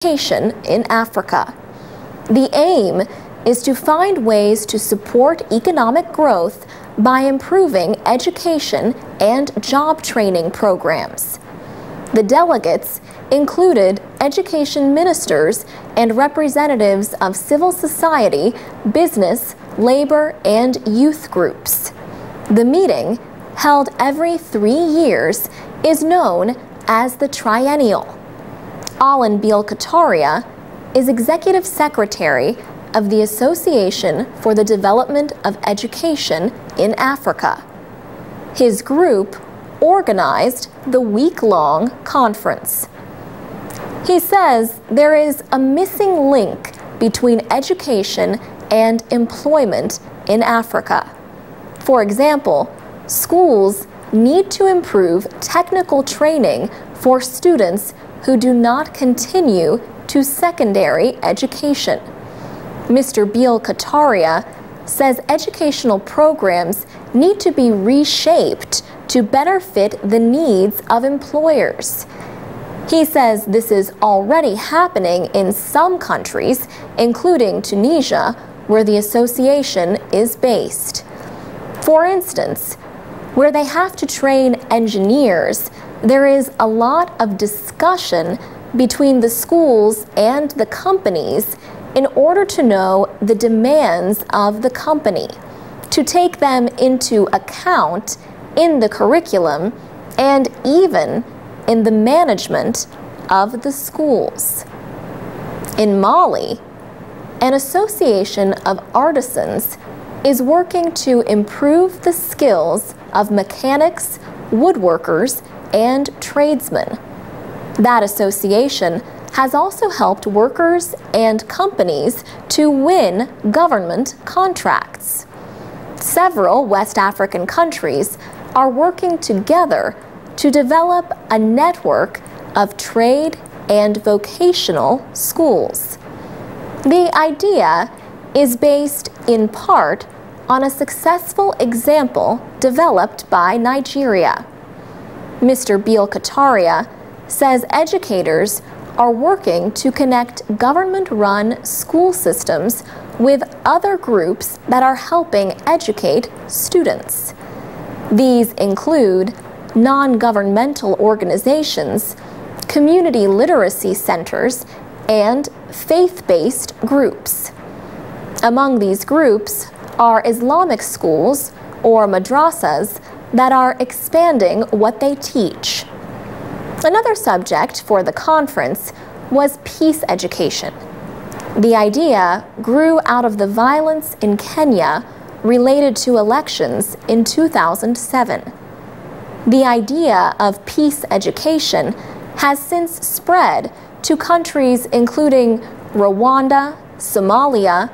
education in Africa. The aim is to find ways to support economic growth by improving education and job training programs. The delegates included education ministers and representatives of civil society, business, labor, and youth groups. The meeting, held every 3 years, is known as the Triennial. Alan Beal-Kataria is Executive Secretary of the Association for the Development of Education in Africa. His group organized the week-long conference. He says there is a missing link between education and employment in Africa. For example, schools need to improve technical training for students who do not continue to secondary education. Mr. Beal-Kataria says educational programs need to be reshaped to better fit the needs of employers. He says this is already happening in some countries, including Tunisia, where the association is based. For instance, where they have to train engineers, there is a lot of discussion between the schools and the companies in order to know the demands of the company, to take them into account in the curriculum and even in the management of the schools. In Mali, an association of artisans is working to improve the skills of mechanics, woodworkers, and tradesmen. That association has also helped workers and companies to win government contracts. Several West African countries are working together to develop a network of trade and vocational schools. The idea is based in part on a successful example developed by Nigeria. Mr. Beal-Kataria says educators are working to connect government-run school systems with other groups that are helping educate students. These include non-governmental organizations, community literacy centers, and faith-based groups. Among these groups are Islamic schools, or madrasas, that are expanding what they teach. Another subject for the conference was peace education. The idea grew out of the violence in Kenya related to elections in 2007. The idea of peace education has since spread to countries including Rwanda, Somalia,